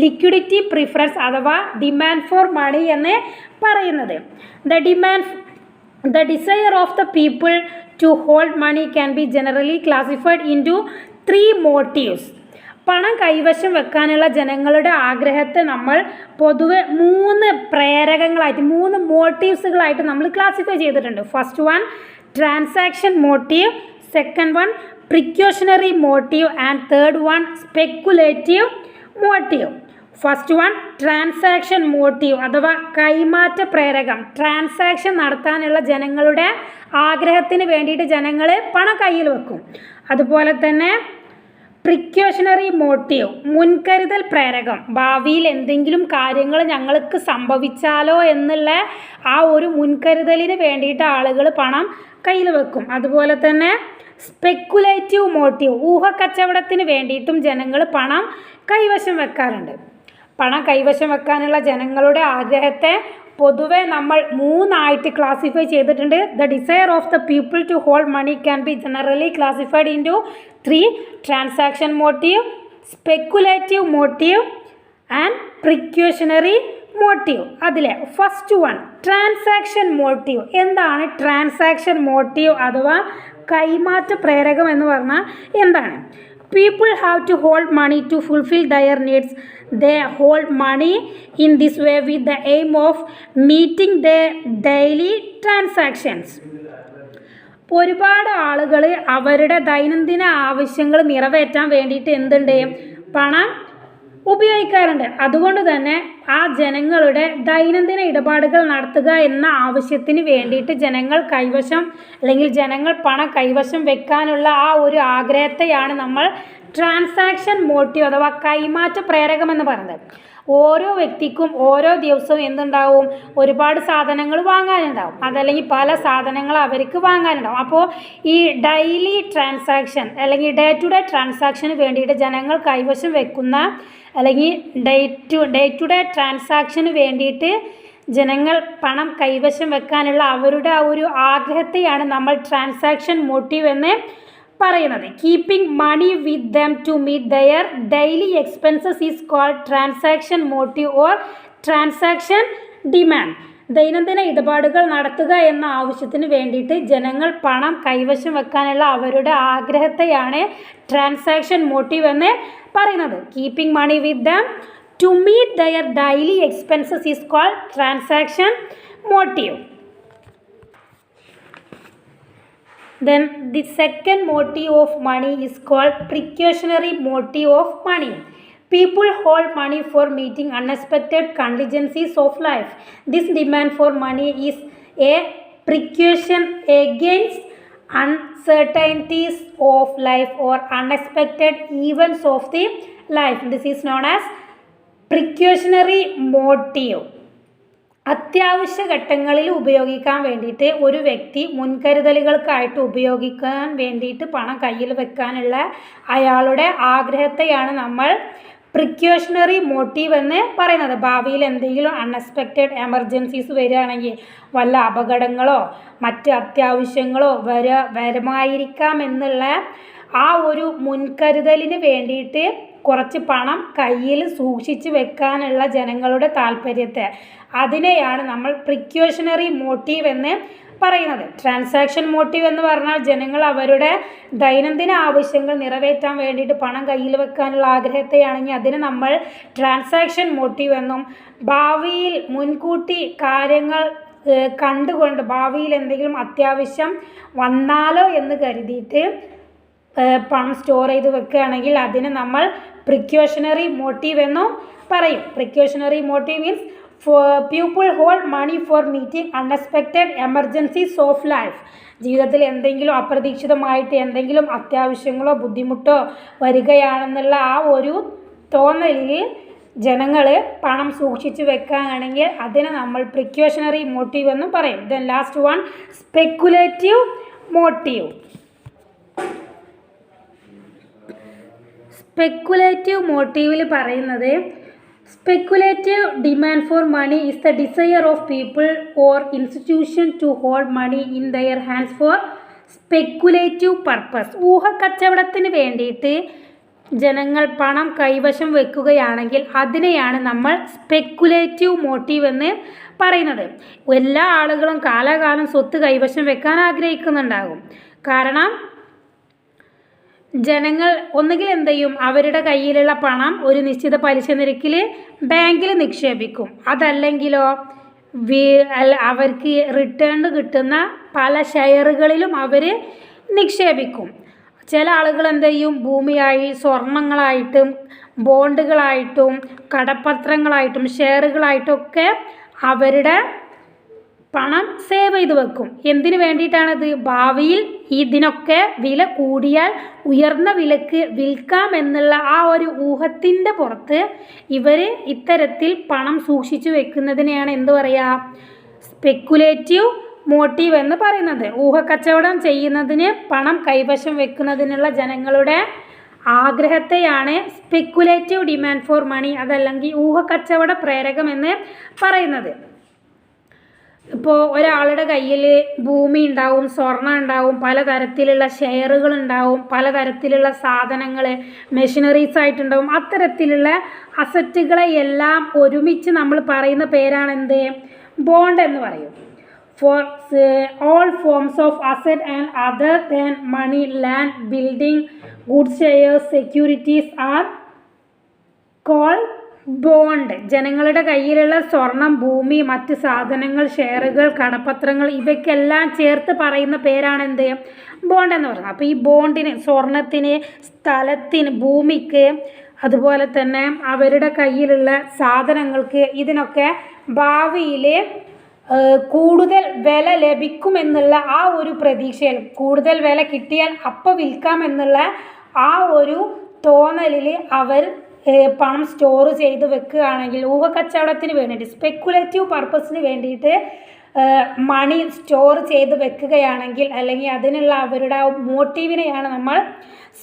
ലിക്വിഡിറ്റി പ്രിഫറൻസ് അഥവാ ഡിമാൻഡ് ഫോർ മണി എന്ന് പറയുന്നത്. The desire of the people to hold money can be generally classified into 3 motives. പണം കൈവശം വെക്കാനുള്ള ജനങ്ങളുടെ ആഗ്രഹത്തെ നമ്മൾ പൊതുവെ 3 പ്രേരകങ്ങളായിട്ട് 3 മോട്ടീവ്സുകളായിട്ട് നമ്മൾ ക്ലാസിഫൈ ചെയ്തിട്ടുണ്ട്. First one transaction motive, second one precautionary motive and third one speculative motive. First one transaction motive അഥവാ കൈമാറ്റ പ്രേരകം. ട്രാൻസാക്ഷൻ നടത്താനുള്ള ജനങ്ങളുടെ ആഗ്രഹത്തിന് വേണ്ടിയിട്ട് ജനങ്ങൾ പണം കയ്യിൽ വെക്കും. അതുപോലെ തന്നെ പ്രിക്കോഷണറി മോട്ടീവ് മുൻകരുതൽ പ്രേരകം. ഭാവിയിൽ എന്തെങ്കിലും കാര്യങ്ങൾ ഞങ്ങൾക്ക് സംഭവിച്ചാലോ എന്നുള്ള ആ ഒരു മുൻകരുതലിന് വേണ്ടിയിട്ട് ആളുകൾ പണം കയ്യിൽ വെക്കും. അതുപോലെ തന്നെ സ്പെക്കുലേറ്റീവ് മോട്ടീവ് ഊഹക്കച്ചവടത്തിന് വേണ്ടിയിട്ടും ജനങ്ങൾ പണം കൈവശം വെക്കാറുണ്ട്. പണം കൈവശം വെക്കാനുള്ള ജനങ്ങളുടെ ആഗ്രഹത്തെ പൊതുവെ നമ്മൾ 3 ആയിട്ട് ക്ലാസിഫൈ ചെയ്തിട്ടുണ്ട്. The desire of the people to hold money can be generally classified into 3 transaction motive, speculative motive and precautionary motive. അതിലെ ഫസ്റ്റ് വൺ ട്രാൻസാക്ഷൻ മോട്ടീവ്. എന്താണ് ട്രാൻസാക്ഷൻ മോട്ടീവ് അഥവാ കൈമാറ്റ പ്രേരകം എന്ന് പറഞ്ഞാൽ എന്താണ്? People have to hold money to fulfill their needs. They hold money in this way with the aim of meeting their daily transactions. ഒരുപാട് ആളുകൾ അവരുടെ ദൈനംദിന ആവശ്യങ്ങൾ നിറവേറ്റാൻ വേണ്ടിയിട്ട് എന്തുണ്ട്? പണം ഉപയോഗിക്കാറുണ്ട്. അതുകൊണ്ട് തന്നെ ആ ജനങ്ങളുടെ ദൈനംദിന ഇടപാടുകൾ നടത്തുക എന്ന ആവശ്യത്തിന് വേണ്ടിയിട്ട് ജനങ്ങൾ പണം കൈവശം വെക്കാനുള്ള ആ ഒരു ആഗ്രഹത്തെയാണ് നമ്മൾ ട്രാൻസാക്ഷൻ മോട്ടീവ് അഥവാ കൈമാറ്റ പ്രേരകം എന്ന് പറയുന്നത്. ഓരോ വ്യക്തിക്കും ഓരോ ദിവസവും എന്തുണ്ടാവും? ഒരുപാട് സാധനങ്ങൾ വാങ്ങാനുണ്ടാവും, അതല്ലെങ്കിൽ പല സാധനങ്ങൾ അവർക്ക് വാങ്ങാനുണ്ടാവും. അപ്പോൾ ഈ ഡെയിലി ട്രാൻസാക്ഷൻ അല്ലെങ്കിൽ ഡേ ടു ഡേ ട്രാൻസാക്ഷന് വേണ്ടിയിട്ട് ജനങ്ങൾ കൈവശം വെക്കുന്ന അല്ലെങ്കിൽ ഡേ ടു ഡേ ട്രാൻസാക്ഷന് വേണ്ടിയിട്ട് ജനങ്ങൾ പണം കൈവശം വെക്കാനുള്ള അവരുടെ ആ ഒരു ആഗ്രഹത്തെയാണ് നമ്മൾ ട്രാൻസാക്ഷൻ മോട്ടീവ് എന്ന് പറയുന്നത്. Keeping money with them to meet their daily expenses is called transaction motive or transaction demand. ദൈനംദിന ഇടപാടുകൾ നടത്തുക എന്ന ആവശ്യത്തിന് വേണ്ടിയിട്ട് ജനങ്ങൾ പണം കൈവശം വെക്കാനുള്ള അവരുടെ ആഗ്രഹത്തെയാണ് ട്രാൻസാക്ഷൻ മോട്ടീവ് എന്ന് പറയുന്നത്. Keeping money with them to meet their daily expenses is called transaction motive. Then the second motive of money is called precautionary motive of money. People hold money for meeting unexpected contingencies of life. This demand for money is a precaution against uncertainties of life or unexpected events of the life. This is known as precautionary motive. അത്യാവശ്യ ഘട്ടങ്ങളിൽ ഉപയോഗിക്കാൻ വേണ്ടിയിട്ട് ഒരു വ്യക്തി മുൻകരുതലുകൾക്കായിട്ട് ഉപയോഗിക്കാൻ വേണ്ടിയിട്ട് പണം കയ്യിൽ വെക്കാനുള്ള അയാളുടെ ആഗ്രഹത്തെയാണ് നമ്മൾ പ്രിക്കോഷണറി മോട്ടീവ് എന്ന് പറയുന്നത്. ഭാവിയിൽ എന്തെങ്കിലും അൺഎക്സ്പെക്റ്റഡ് എമർജൻസീസ് വരികയാണെങ്കിൽ വല്ല അപകടങ്ങളോ മറ്റ് അത്യാവശ്യങ്ങളോ വരുമായിരിക്കാം എന്നുള്ള ആ ഒരു മുൻകരുതലിന് വേണ്ടിയിട്ട് കുറച്ച് പണം കയ്യിൽ സൂക്ഷിച്ച് വെക്കാനുള്ള ജനങ്ങളുടെ താല്പര്യത്തെ അതിനെയാണ് നമ്മൾ പ്രിക്കോഷണറി മോട്ടീവ് എന്ന് പറയുന്നത്. ട്രാൻസാക്ഷൻ മോട്ടീവ് എന്ന് പറഞ്ഞാൽ ജനങ്ങൾ അവരുടെ ദൈനംദിന ആവശ്യങ്ങൾ നിറവേറ്റാൻ വേണ്ടിയിട്ട് പണം കയ്യിൽ വെക്കാനുള്ള ആഗ്രഹത്തെയാണെങ്കിൽ അതിന് നമ്മൾ ട്രാൻസാക്ഷൻ മോട്ടീവ് എന്നും, ഭാവിയിൽ മുൻകൂട്ടി കാര്യങ്ങൾ കണ്ടുകൊണ്ട് ഭാവിയിൽ എന്തെങ്കിലും അത്യാവശ്യം വന്നാലോ എന്ന് കരുതിയിട്ട് പണം സ്റ്റോർ ചെയ്ത് വെക്കുകയാണെങ്കിൽ അതിന് നമ്മൾ പ്രിക്കോഷണറി മോട്ടീവ് എന്നും പറയും. Precautionary motive means people hold money for meeting unexpected emergencies of life. ജീവിതത്തിൽ എന്തെങ്കിലും അപ്രതീക്ഷിതമായിട്ട് എന്തെങ്കിലും അത്യാവശ്യങ്ങളോ ബുദ്ധിമുട്ടോ വരികയാണെന്നുള്ള ആ ഒരു തോന്നലിൽ ജനങ്ങൾ പണം സൂക്ഷിച്ച് വെക്കുകയാണെങ്കിൽ അതിനെ നമ്മൾ പ്രിക്കോഷണറി മോട്ടീവ് എന്ന് പറയും. Then last one speculative motive. Speculative മോട്ടീവിൽ പറയുന്നത് speculative demand for money is the desire of people or institution to hold money in their hands for speculative purpose. ഊഹക്കച്ചവടത്തിന് വേണ്ടിയിട്ട് ജനങ്ങൾ പണം കൈവശം വെക്കുകയാണെങ്കിൽ അതിനെയാണ് നമ്മൾ സ്പെക്കുലേറ്റീവ് മോട്ടീവ് എന്ന് പറയുന്നത്. എല്ലാ ആളുകളും കാലാകാലം സ്വത്ത് കൈവശം വെക്കാൻ ആഗ്രഹിക്കുന്നുണ്ടാകും. കാരണം ജനങ്ങൾ ഒന്നുകിൽ എന്ത് ചെയ്യും, അവരുടെ കയ്യിലുള്ള പണം ഒരു നിശ്ചിത പലിശ നിരക്കിൽ ബാങ്കിൽ നിക്ഷേപിക്കും. അതല്ലെങ്കിലോ അവർക്ക് റിട്ടേൺ കിട്ടുന്ന പല ഷെയറുകളിലും അവർ നിക്ഷേപിക്കും. ചില ആളുകൾ എന്ത് ചെയ്യും, ഭൂമിയായി സ്വർണങ്ങളായിട്ടും ബോണ്ടുകളായിട്ടും കടപ്പത്രങ്ങളായിട്ടും ഷെയറുകളായിട്ടൊക്കെ അവരുടെ പണം സേവ് ചെയ്ത് വെക്കും. എന്തിനു വേണ്ടിയിട്ടാണത്? ഭാവിയിൽ ഇതിനൊക്കെ വില കൂടിയാൽ ഉയർന്ന വിലക്ക് വിൽക്കാം എന്നുള്ള ആ ഒരു ഊഹത്തിൻ്റെ പുറത്ത് ഇവർ ഇത്തരത്തിൽ പണം സൂക്ഷിച്ചു വെക്കുന്നതിനെയാണ് എന്ത് പറയുക, സ്പെക്കുലേറ്റീവ് മോട്ടീവ് എന്ന് പറയുന്നത്. ഊഹക്കച്ചവടം ചെയ്യുന്നതിന് പണം കൈവശം വെക്കുന്നതിനുള്ള ജനങ്ങളുടെ ആഗ്രഹത്തെയാണ് സ്പെക്കുലേറ്റീവ് ഡിമാൻഡ് ഫോർ മണി അതല്ലെങ്കിൽ ഊഹക്കച്ചവട പ്രേരകം എന്ന് പറയുന്നത്. ഇപ്പോൾ ഒരാളുടെ കയ്യിൽ ഭൂമി ഉണ്ടാവും, സ്വർണ്ണം ഉണ്ടാവും, പലതരത്തിലുള്ള ഷെയറുകൾ ഉണ്ടാവും, പലതരത്തിലുള്ള സാധനങ്ങൾ മെഷീനറീസ് ആയിട്ടുണ്ടാവും. അത്തരത്തിലുള്ള അസറ്റുകളെ എല്ലാം ഒരുമിച്ച് നമ്മൾ പറയുന്ന പേരാണെന്ത്, ബോണ്ട് എന്ന് പറയും. For all forms of asset and other than money, land, building, goods, shares, securities are called bond. ജനങ്ങളുടെ കയ്യിലുള്ള സ്വർണം, ഭൂമി, മറ്റ് സാധനങ്ങൾ, ഷെയറുകൾ, കടപ്പത്രങ്ങൾ ഇവയ്ക്കെല്ലാം ചേർത്ത് പറയുന്ന പേരാണെന്ത്, ബോണ്ട് എന്ന് പറയുന്നത്. അപ്പോൾ ഈ ബോണ്ടിന്, സ്വർണത്തിന്, സ്ഥലത്തിന്, ഭൂമിക്ക്, അതുപോലെ തന്നെ അവരുടെ കയ്യിലുള്ള സാധനങ്ങൾക്ക് ഇതിനൊക്കെ ഭാവിയിൽ കൂടുതൽ വില ലഭിക്കുമെന്നുള്ള ആ ഒരു പ്രതീക്ഷയിൽ, കൂടുതൽ വില കിട്ടിയാൽ അപ്പോൾ വിൽക്കാമെന്നുള്ള ആ ഒരു തോന്നലിൽ അവർ പണം സ്റ്റോർ ചെയ്ത് വെക്കുകയാണെങ്കിൽ, ഊഹക്കച്ചവടത്തിന് വേണ്ടിയിട്ട് സ്പെക്കുലേറ്റീവ് പർപ്പസിന് വേണ്ടിയിട്ട് മണി സ്റ്റോർ ചെയ്ത് വെക്കുകയാണെങ്കിൽ അല്ലെങ്കിൽ അതിനുള്ള അവരുടെ മോട്ടീവിനെയാണ് നമ്മൾ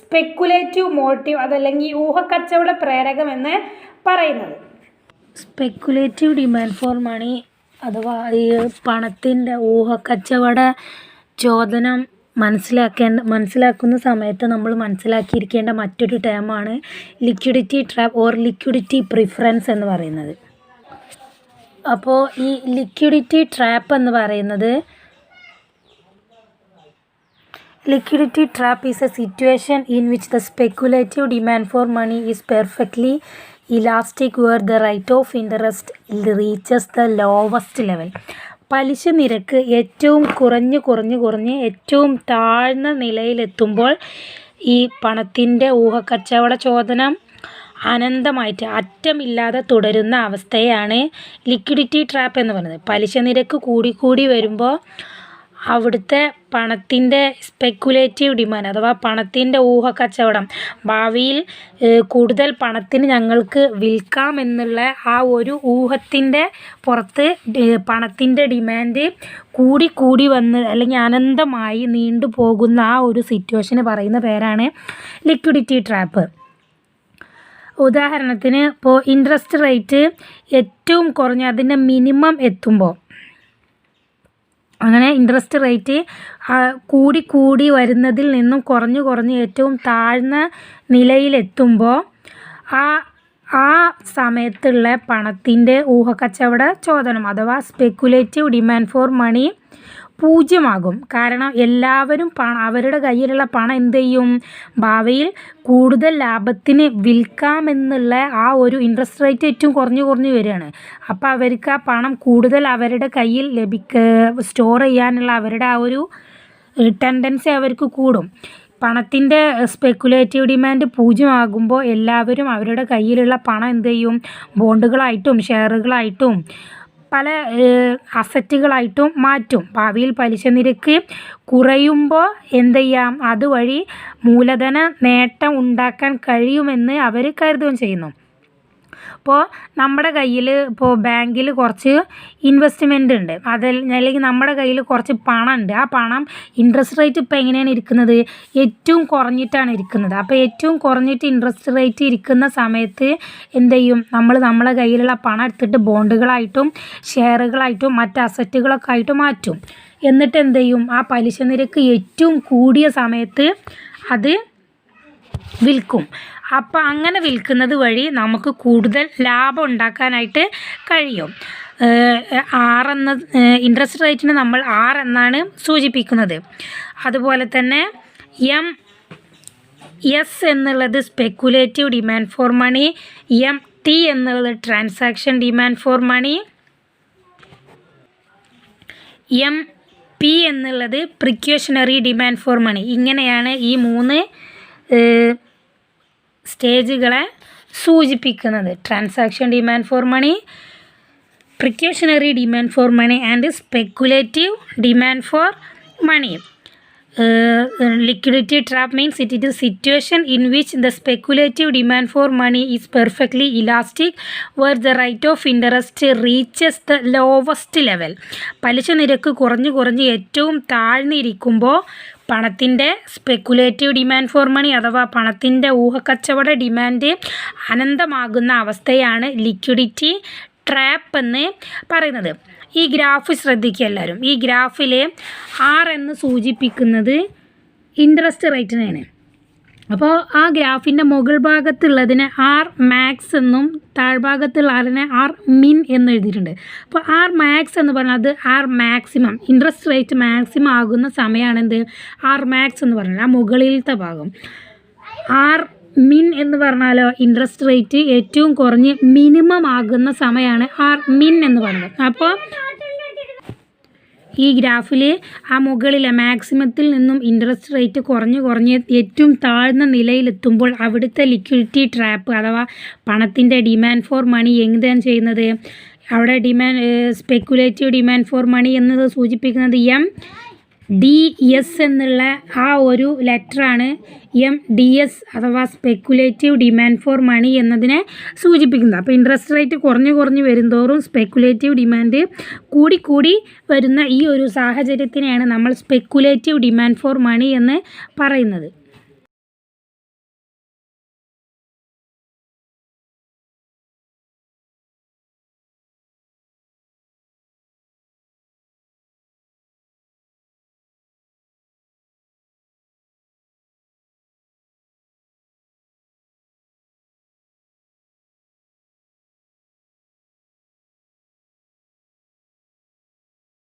സ്പെക്കുലേറ്റീവ് മോട്ടീവ് അതല്ലെങ്കിൽ ഊഹക്കച്ചവട പ്രേരകം എന്ന് പറയുന്നത്. സ്പെക്കുലേറ്റീവ് ഡിമാൻഡ് ഫോർ മണി അഥവാ ഈ പണത്തിൻ്റെ ഊഹക്കച്ചവട ചോദനം മനസ്സിലാക്കുന്ന സമയത്ത് നമ്മൾ മനസ്സിലാക്കിയിരിക്കേണ്ട മറ്റൊരു ടേമാണ് liquidity trap or liquidity preference എന്ന് പറയുന്നത്. അപ്പോൾ ഈ ലിക്വിഡിറ്റി ട്രാപ്പ് എന്ന് പറയുന്നത്, liquidity trap is a situation in which the speculative demand for money is perfectly elastic where the rate of interest reaches the lowest level. പലിശ നിരക്ക് ഏറ്റവും കുറഞ്ഞ് ഏറ്റവും താഴ്ന്ന നിലയിലെത്തുമ്പോൾ ഈ പണത്തിൻ്റെ ഊഹക്കച്ചവട ചോദനം അനന്തമായിട്ട് അറ്റമില്ലാതെ തുടരുന്ന അവസ്ഥയാണ് ലിക്വിഡിറ്റി ട്രാപ്പ് എന്ന് പറയുന്നത്. പലിശ നിരക്ക് കൂടി വരുമ്പോൾ അവിടുത്തെ പണത്തിൻ്റെ സ്പെക്കുലേറ്റീവ് ഡിമാൻഡ് അഥവാ പണത്തിൻ്റെ ഊഹക്കച്ചവടം, ഭാവിയിൽ കൂടുതൽ പണത്തിന് ഞങ്ങൾക്ക് വിൽക്കാം എന്നുള്ള ആ ഒരു ഊഹത്തിൻ്റെ പുറത്ത് പണത്തിൻ്റെ ഡിമാൻഡ് കൂടി വന്ന് അല്ലെങ്കിൽ അനന്തമായി നീണ്ടു പോകുന്ന ആ ഒരു സിറ്റുവേഷന് പറയുന്ന പേരാണ് ലിക്വിഡിറ്റി ട്രാപ്പ്. ഉദാഹരണത്തിന് ഇപ്പോൾ ഇൻട്രസ്റ്റ് റേറ്റ് ഏറ്റവും കുറഞ്ഞ അതിൻ്റെ മിനിമം എത്തുമ്പോൾ, അങ്ങനെ ഇൻട്രസ്റ്റ് റേറ്റ് കൂടി കൂടി വരുന്നതിൽ നിന്നും കുറഞ്ഞ് ഏറ്റവും താഴ്ന്ന നിലയിലെത്തുമ്പോൾ ആ സമയത്തുള്ള പണത്തിൻ്റെ ഊഹക്കച്ചവട ചോദനം അഥവാ സ്പെക്കുലേറ്റീവ് ഡിമാൻഡ് ഫോർ മണി പൂജ്യമാകും. കാരണം എല്ലാവരും അവരുടെ കയ്യിലുള്ള പണം എന്ത് ചെയ്യും, ഭാവിയിൽ കൂടുതൽ ലാഭത്തിന് വിൽക്കാമെന്നുള്ള ആ ഒരു ഇൻട്രസ്റ്റ് റേറ്റ് ഏറ്റവും കുറഞ്ഞു വരികയാണ്. അപ്പോൾ അവർക്ക് ആ പണം കൂടുതൽ അവരുടെ കയ്യിൽ സ്റ്റോർ ചെയ്യാനുള്ള അവരുടെ ആ ഒരു ടെൻഡൻസി അവർക്ക് കൂടും. പണത്തിൻ്റെ സ്പെക്കുലേറ്റീവ് ഡിമാൻഡ് പൂജ്യമാകുമ്പോൾ എല്ലാവരും അവരുടെ കയ്യിലുള്ള പണം എന്ത് ചെയ്യും, ബോണ്ടുകളായിട്ടും ഷെയറുകളായിട്ടും പല അസറ്റുകളായിട്ടും മാറ്റും. ഭാവിയിൽ പലിശ നിരക്ക് കുറയുമ്പോൾ എന്ത് ചെയ്യാം, അതുവഴി മൂലധന നേട്ടം ഉണ്ടാക്കാൻ കഴിയുമെന്ന് അവർ കരുതുകയും ചെയ്യുന്നു. അപ്പോൾ നമ്മുടെ കയ്യിൽ ഇപ്പോൾ ബാങ്കിൽ കുറച്ച് ഇൻവെസ്റ്റ്മെൻ്റ് ഉണ്ട്, അല്ലെങ്കിൽ നമ്മുടെ കയ്യിൽ കുറച്ച് പണം ഉണ്ട്. ആ പണം ഇൻട്രസ്റ്റ് റേറ്റ് ഇപ്പോൾ എങ്ങനെയാണ് ഇരിക്കുന്നത്, ഏറ്റവും കുറഞ്ഞിട്ടാണ് ഇരിക്കുന്നത്. അപ്പോൾ ഏറ്റവും കുറഞ്ഞിട്ട് ഇൻട്രസ്റ്റ് റേറ്റ് ഇരിക്കുന്ന സമയത്ത് എന്ത് ചെയ്യും, നമ്മളെ കയ്യിലുള്ള പണം എടുത്തിട്ട് ബോണ്ടുകളായിട്ടും ഷെയറുകളായിട്ടും മറ്റ് അസറ്റുകളൊക്കെ ആയിട്ട് മാറ്റും. എന്നിട്ട് എന്ത് ചെയ്യും, ആ പലിശ നിരക്ക് ഏറ്റവും കൂടിയ സമയത്ത് അത് വിൽക്കും. അപ്പോൾ അങ്ങനെ വിൽക്കുന്നത് വഴി നമുക്ക് കൂടുതൽ ലാഭം ഉണ്ടാക്കാനായിട്ട് കഴിയും. എന്ന ഇൻട്രസ്റ്റ് റേറ്റിന് നമ്മൾ R എന്നാണ് സൂചിപ്പിക്കുന്നത്. അതുപോലെ തന്നെ MS എന്നുള്ളത് speculative demand for money, MT എന്നുള്ളത് transaction demand for money, MP എന്നുള്ളത് പ്രിക്യോഷണറി ഡിമാൻഡ് ഫോർ മണി. ഇങ്ങനെയാണ് ഈ 3 സ്റ്റേജുകളെ സൂചിപ്പിക്കുന്നത്: transaction demand for money, precautionary demand for money and speculative demand for money. Liquidity trap means it is a situation in which the speculative demand for money is perfectly elastic where the rate of interest reaches the lowest level. പലിശ നിരക്ക് കുറഞ്ഞ് ഏറ്റവും താഴ്ന്നിരിക്കുമ്പോൾ പണത്തിൻ്റെ speculative demand for മണി അഥവാ പണത്തിൻ്റെ ഊഹക്കച്ചവട demand അനന്തമാകുന്ന അവസ്ഥയാണ് liquidity trap എന്ന് പറയുന്നത്. ഈ ഗ്രാഫ് ശ്രദ്ധിക്കുക എല്ലാവരും. ഈ ഗ്രാഫിൽ R എന്ന് സൂചിപ്പിക്കുന്നത് ഇൻട്രസ്റ്റ് റേറ്റിനെയാണ്. അപ്പോൾ ആ ഗ്രാഫിൻ്റെ മുകൾ ഭാഗത്തുള്ളതിനെ R മാക്സ് എന്നും താഴ്ഭാഗത്തുള്ള ആറിനെ R മിൻ എന്ന് എഴുതിയിട്ടുണ്ട്. അപ്പോൾ R മാക്സ് എന്ന് പറഞ്ഞാൽ അത് R maximum, interest rate maximum ആകുന്ന സമയമാണെന്ത്, R മാക്സ് എന്ന് പറഞ്ഞാൽ ആ മുകളിലത്തെ ഭാഗം. R മിൻ എന്ന് പറഞ്ഞാലോ ഇൻട്രസ്റ്റ് റേറ്റ് ഏറ്റവും കുറഞ്ഞ് മിനിമം ആകുന്ന സമയമാണ് R മിൻ എന്ന് പറയുന്നത്. അപ്പോൾ ഈ ഗ്രാഫിൽ ആ മുകളിലെ മാക്സിമത്തിൽ നിന്നും ഇൻട്രസ്റ്റ് റേറ്റ് കുറഞ്ഞ് ഏറ്റവും താഴ്ന്ന നിലയിലെത്തുമ്പോൾ അവിടുത്തെ ലിക്വിഡിറ്റി ട്രാപ്പ് അഥവാ പണത്തിൻ്റെ ഡിമാൻഡ് ഫോർ മണി എന്താണ് ചെയ്യുന്നത്, അവിടെ സ്പെക്കുലേറ്റീവ് ഡിമാൻഡ് ഫോർ മണി എന്നത് സൂചിപ്പിക്കുന്നത് MDS എന്നുള്ള ആ ഒരു ലെറ്ററാണ് MDS അഥവാ സ്പെക്കുലേറ്റീവ് ഡിമാൻഡ് ഫോർ മണി എന്നതിനെ സൂചിപ്പിക്കുന്നത്. അപ്പോൾ ഇൻട്രസ്റ്റ് റേറ്റ് കുറഞ്ഞ് വരുന്തോറും സ്പെക്കുലേറ്റീവ് ഡിമാൻഡ് കൂടി വരുന്ന ഈ ഒരു സാഹചര്യത്തിനെയാണ് നമ്മൾ സ്പെക്കുലേറ്റീവ് ഡിമാൻഡ് ഫോർ മണി എന്ന് പറയുന്നത്.